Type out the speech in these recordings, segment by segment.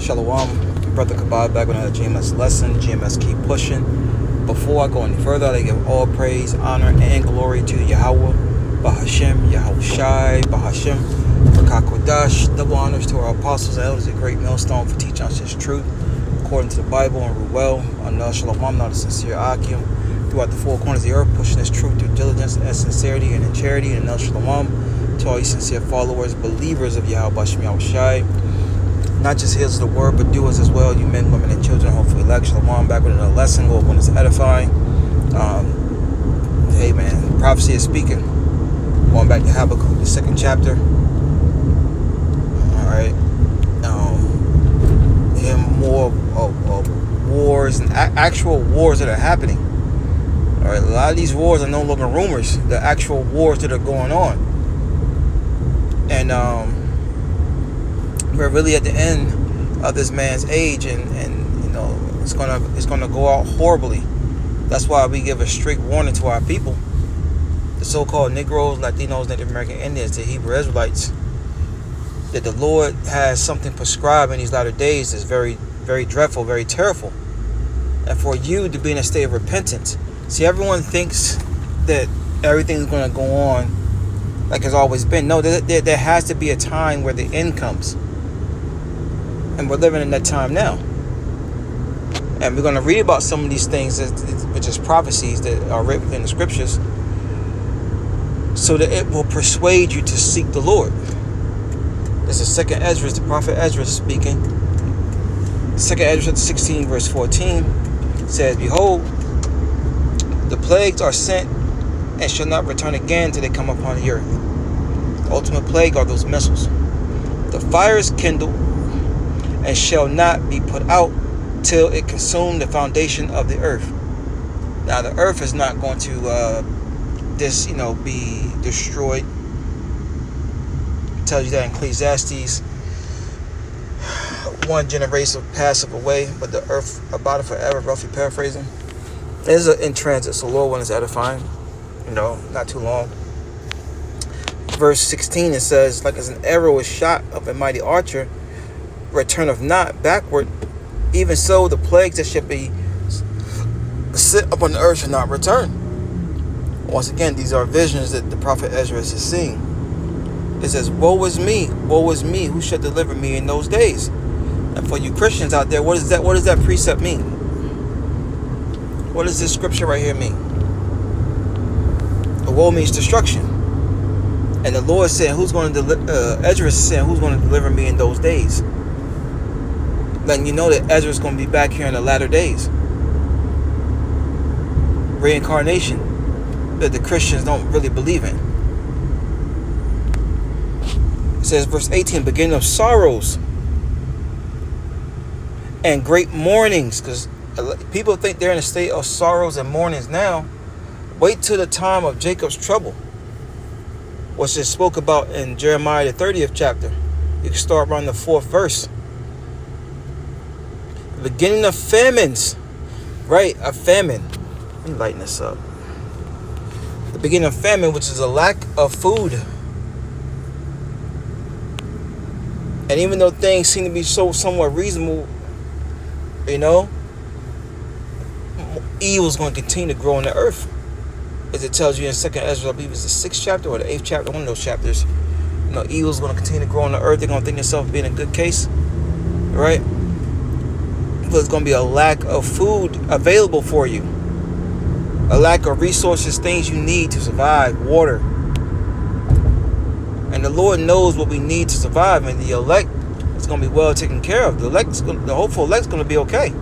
Shalom, Brother Kabab back with another GMS lesson. GMS keep pushing. Before I go any further, I give all praise, honor, and glory to Yahweh, Bahashem, Yahushai, Bahashem, Rakakodash. Double honors to our apostles and elders, a great millstone for teaching us His truth according to the Bible and Ruel. Anel Shalom, not a sincere Akim. Throughout the four corners of the earth, pushing His truth through diligence and sincerity and in charity. And Anel Shalom to all you sincere followers, believers of Yahweh, Bahashem, Yahushai. Not just hearers of the word, but doers as well. You men, women, and children. Hopefully, elect. Shalom. Back with another lesson. Lord, when it's edifying. Hey, man. Prophecy is speaking. Going back to Habakkuk, the second chapter. All right. More wars and actual wars that are happening. All right. A lot of these wars are no longer rumors. The actual wars that are going on. And we're really at the end of this man's age, and you know it's gonna go out horribly. That's why we give a strict warning to our people, the so-called Negroes, Latinos, Native American Indians, the Hebrew Israelites, that the Lord has something prescribed in these latter days that's very, very dreadful, very terrible, and for you to be in a state of repentance. See, everyone thinks that everything's gonna go on like it's always been. No, there has to be a time where the end comes. And we're living in that time now. And we're going to read about some of these things, which is prophecies that are written in the scriptures, so that it will persuade you to seek the Lord. This is 2nd Ezra, the prophet Ezra speaking. 2nd Ezra 16 verse 14 says, "Behold, the plagues are sent and shall not return again till they come upon the earth." The ultimate plague are those missiles. "The fires kindle and shall not be put out till it consume the foundation of the earth." Now, the earth is not going to be destroyed. It tells you that in Ecclesiastes. One generation passeth away, but the earth abideth forever, roughly paraphrasing. It is in transit, so Lord, when it's edifying, not too long. Verse 16, it says, "Like as an arrow is shot of a mighty archer, returneth not backward, even so the plagues that shall be set upon the earth shall not return." Once again, these are visions that the prophet Ezra is seeing. It says, woe is me, who shall deliver me in those days? And for you Christians out there, what does that precept mean? What does this scripture right here mean? The woe means destruction. And the Lord said, Ezra is saying, who's going to deliver me in those days? Letting you know that Ezra's going to be back here in the latter days. Reincarnation that the Christians don't really believe in. It says, verse 18, "Beginning of sorrows and great mournings," because people think they're in a state of sorrows and mournings now. Wait till the time of Jacob's trouble, which is spoke about in Jeremiah the 30th chapter. You can start around the 4th verse. The beginning of famines. Right, a famine. Let me lighten this up. The beginning of famine, which is a lack of food. And even though things seem to be somewhat reasonable, evil is going to continue to grow in the earth. As it tells you in 2nd Ezra, I believe it's the 6th chapter or the 8th chapter, one of those chapters. Evil is going to continue to grow in the earth. They're going to think themselves being a good case. Right? There's going to be a lack of food available for you. A lack of resources, things you need to survive, water. And the Lord knows what we need to survive, and the elect is going to be well taken care of. The hopeful elect's going to be okay.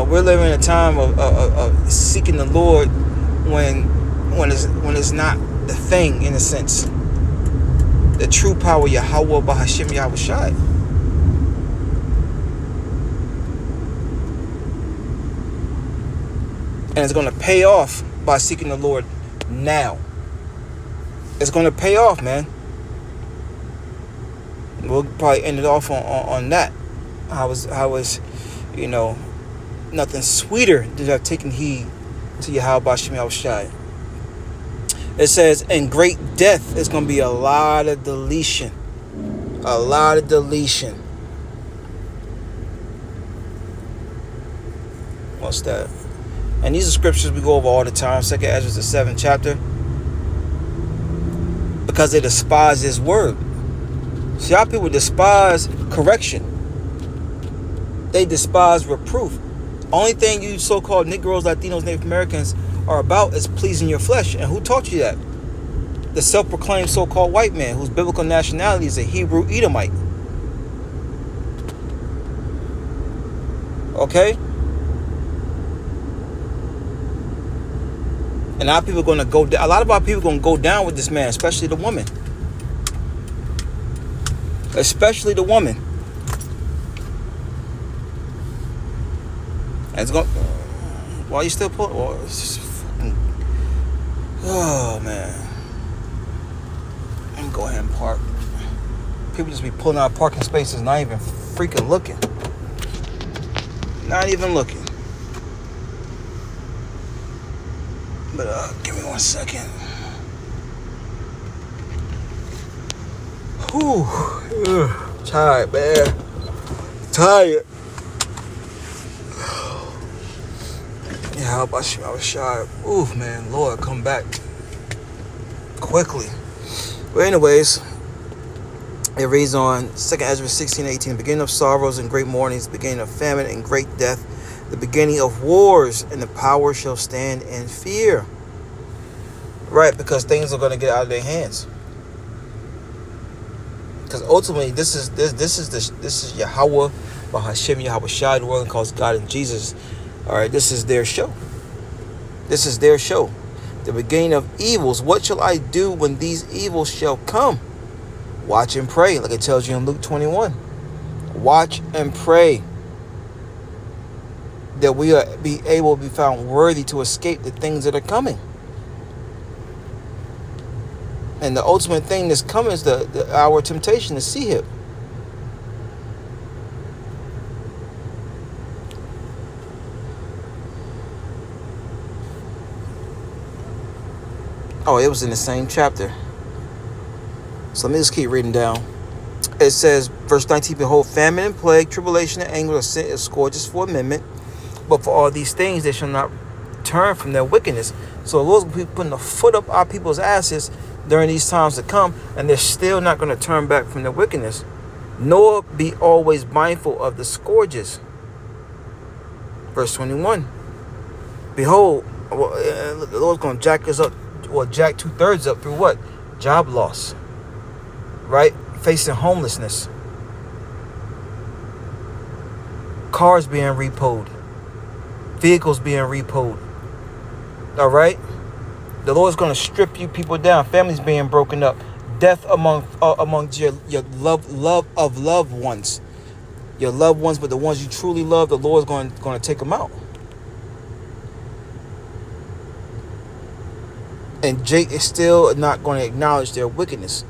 We're living in a time of seeking the Lord when it's not the thing, in a sense. The true power, Yahweh, Bahashem, Yahushai. And it's going to pay off by seeking the Lord now. It's going to pay off, man. We'll probably end it off on that. How is nothing sweeter than have taken heed to Yahweh Bahashem Yahushai. It says, in great death, it's going to be a lot of deletion. A lot of deletion. What's that? And these are scriptures we go over all the time. 2nd Ezra, the 7th chapter. Because they despise his word. See, our people despise correction. They despise reproof. Only thing you so-called Negroes, Latinos, Native Americans are about is pleasing your flesh. And who taught you that? The self-proclaimed so-called white man whose biblical nationality is a Hebrew Edomite. Okay? And our people are going to go down. A lot of our people are going to go down with this man, especially the woman. Especially the woman. And it's going. Why you still pulling? Oh, it's just fucking. Oh man. Let me go ahead and park. People just be pulling out parking spaces, not even freaking looking. Not even looking. But give me 1 second. Whew. Ugh. Tired, man. Tired. Yeah, how about you? I was shy. Ooh, man. Lord, come back quickly. But anyways, it reads on 2nd Ezra 16:18. The beginning of sorrows and great mournings, the beginning of famine and great death, the beginning of wars, and the power shall stand in fear. Right, because things are going to get out of their hands. Because ultimately, this is Yahweh, Bahashem, Yahweh Shai, the world calls God and Jesus. All right, this is their show. This is their show. The beginning of evils. What shall I do when these evils shall come? Watch and pray, like it tells you in Luke 21. Watch and pray that we are be able to be found worthy to escape the things that are coming. And the ultimate thing that's coming is our temptation to see him. Oh, it was in the same chapter. So let me just keep reading down. It says, verse 19, behold, famine and plague, tribulation and anger are sent as scourges for amendment. But for all these things, they shall not turn from their wickedness. So the Lord's going to be putting a foot up our people's asses during these times to come, and they're still not going to turn back from their wickedness, nor be always mindful of the scourges. Verse 21. Behold, the Lord's going to jack us up, or jack 2/3 up through what? Job loss. Right? Facing homelessness. Cars being repoed. Vehicles being repoed. All right? The Lord's going to strip you people down. Families being broken up. Death amongst your love of loved ones. Your loved ones, but the ones you truly love, the Lord's going to take them out. And Jake is still not going to acknowledge their wickedness.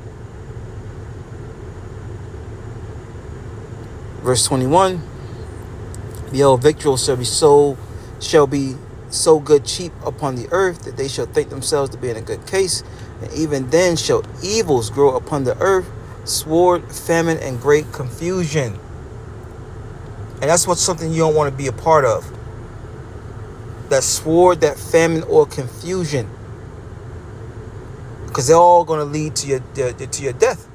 Verse 21. Behold, victuals shall be so good cheap upon the earth that they shall think themselves to be in a good case, and even then shall evils grow upon the earth, sword, famine, and great confusion. And that's what's something you don't want to be a part of. That sword, that famine, or confusion, because they're all going to lead to your death.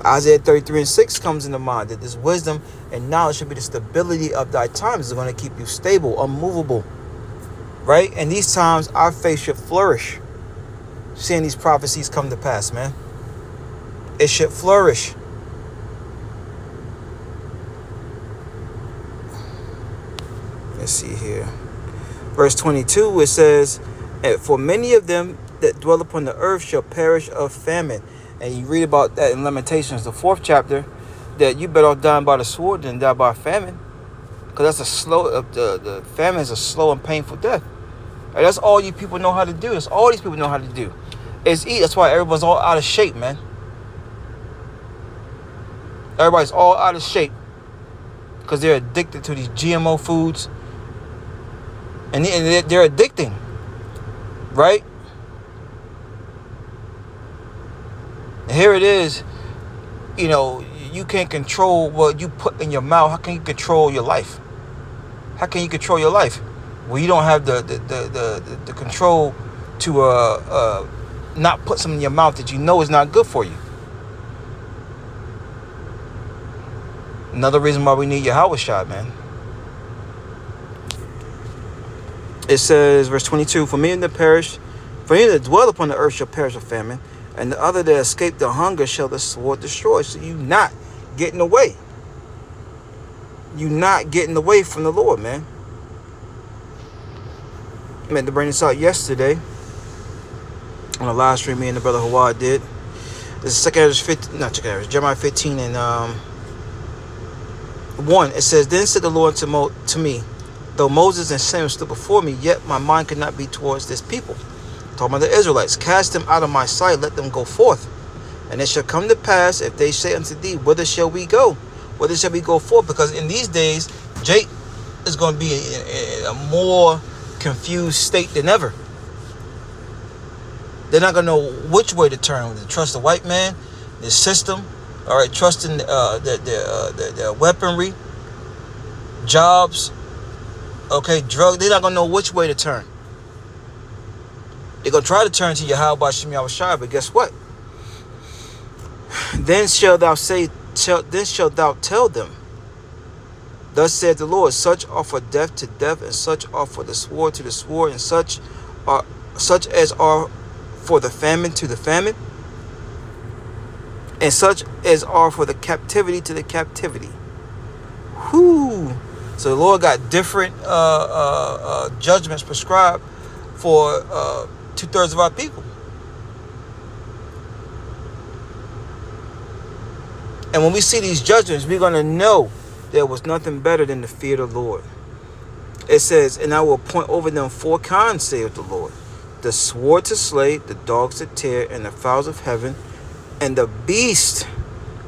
Isaiah 33:6 comes into mind, that this wisdom and knowledge should be the stability of thy times. It's going to keep you stable, unmovable. Right? And these times, our faith should flourish. Seeing these prophecies come to pass, man. It should flourish. Let's see here. Verse 22, it says, for many of them that dwell upon the earth shall perish of famine. And you read about that in Lamentations, the 4th chapter, that you better off dying by the sword than die by famine. Because that's the famine is a slow and painful death. And that's all you people know how to do. That's all these people know how to do. Is eat. That's why everyone's all out of shape, man. Everybody's all out of shape. Because they're addicted to these GMO foods. And they're addicting. Right? Here it is. You know, you can't control what you put in your mouth. How can you control your life? How can you control your life? Well, you don't have the control to not put something in your mouth that you know is not good for you. Another reason why we need Yahweh Shai, man. It says, verse 22, for many that dwell upon the earth shall perish of famine, and the other that escape the hunger shall the sword destroy. So you not getting away. You not getting away from the Lord, man. I meant to bring this out yesterday on a live stream me and the brother Hawad did. This is Jeremiah 15 and 1. It says, then said the Lord to me, though Moses and Samuel stood before me, yet my mind could not be towards this people. Talking about the Israelites, cast them out of my sight, let them go forth. And it shall come to pass, if they say unto thee, whither shall we go? Whither shall we go forth? Because in these days, Jake is going to be in a more confused state than ever. They're not going to know which way to turn. To trust the white man, the system, all right, trusting their weaponry, jobs, okay, drug. They're not going to know which way to turn. They're going to try to turn to Yahweh B'Shem Yahweh Shai, but guess what? Then shalt thou tell them, thus said the Lord, such are for death to death, and such are for the sword to the sword, and such as are for the famine to the famine, and such as are for the captivity to the captivity. Whoo! So the Lord got different judgments prescribed for 2/3 of our people. And when we see these judgments, we're going to know there was nothing better than the fear of the Lord. It says, and I will appoint over them 4 kinds, saith the Lord, the sword to slay, the dogs to tear, and the fowls of heaven, and the beast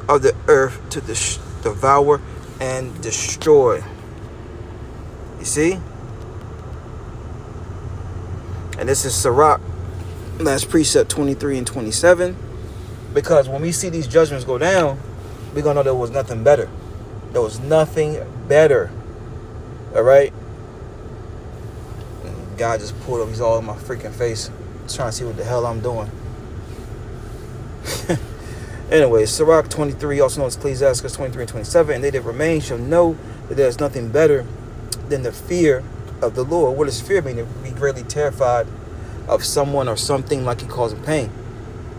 of the earth to devour and destroy. You see? And this is Sirach, last precept 23 and 27. Because when we see these judgments go down, we're going to know there was nothing better. There was nothing better. All right? God just pulled up. He's all in my freaking face. Trying to see what the hell I'm doing. Anyway, Sirach 23, also known as Ecclesiastes 23 and 27. And they that remain shall know that there is nothing better than the fear of the Lord. What does fear mean? To be greatly terrified of someone or something like he causing pain.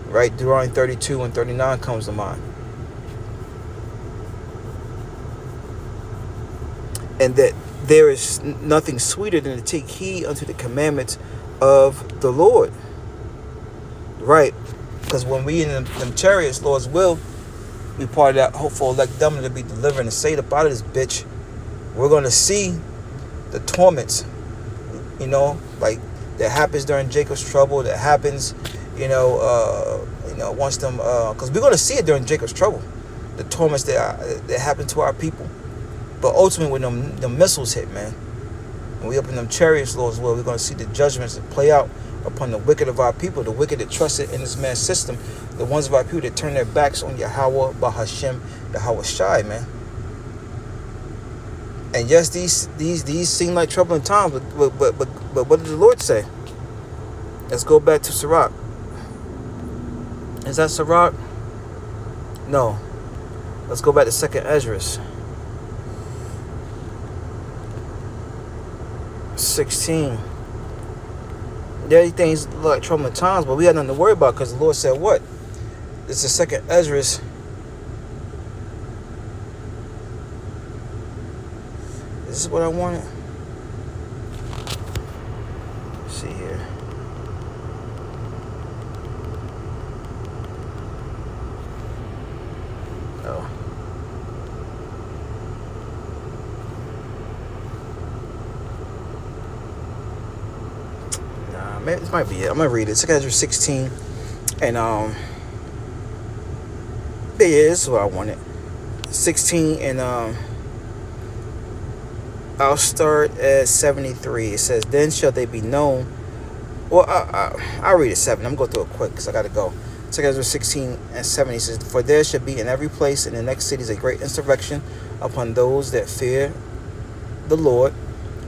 Right? Deuteronomy 32 and 39 comes to mind. And that there is nothing sweeter than to take heed unto the commandments of the Lord. Right? Because when we in them chariots, Lord's will, we part of that hopeful elect them to be delivered and saved up out of this bitch. We're going to see the torments, like that happens during Jacob's trouble, that happens, once them, because we're going to see it during Jacob's trouble, the torments that happen to our people. But ultimately, when them missiles hit, man, when we up in them chariots, Lord's will, we're going to see the judgments that play out upon the wicked of our people, the wicked that trusted in this man's system, the ones of our people that turn their backs on Yahweh B'Shem Yahweh Shai, man. And yes, these seem like troubling times, but what did the Lord say? Let's go back to Sirach. Is that Sirach? No. Let's go back to 2nd Ezra 16. There are things like troubling times, but we had nothing to worry about because the Lord said what? It's the 2nd Ezra. Is this what I wanted? Let's see here. Oh. Nah, maybe this might be it. I'm gonna read it. 2nd Ezra 16, and yeah, this is what I wanted. 16 and I'll start at 73. It says, then shall they be known. Well, I'll read it 7. I'm going to go through it quick because I got to go. 2 Ezra 16:7 says, "For there shall be in every place in the next cities a great insurrection upon those that fear the Lord.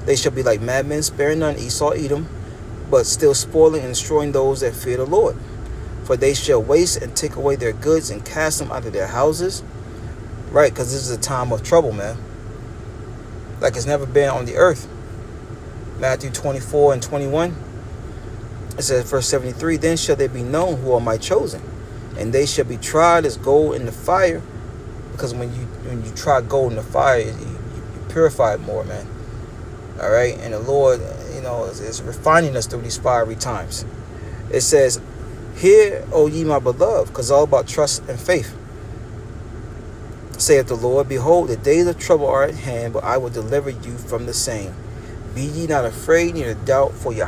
They shall be like madmen, sparing none, Esau, Edom, but still spoiling and destroying those that fear the Lord. For they shall waste and take away their goods and cast them out of their houses." Right, because this is a time of trouble, man. Like it's never been on the earth. Matthew 24:21. It says, verse 73, "Then shall they be known who are my chosen, and they shall be tried as gold in the fire." Because when you try gold in the fire, you purify it more, man. All right, and the Lord, is refining us through these fiery times. It says, "Hear, O ye my beloved," because it's all about trust and faith. "Saith the Lord, behold, the days of trouble are at hand, but I will deliver you from the same. Be ye not afraid, neither doubt, for your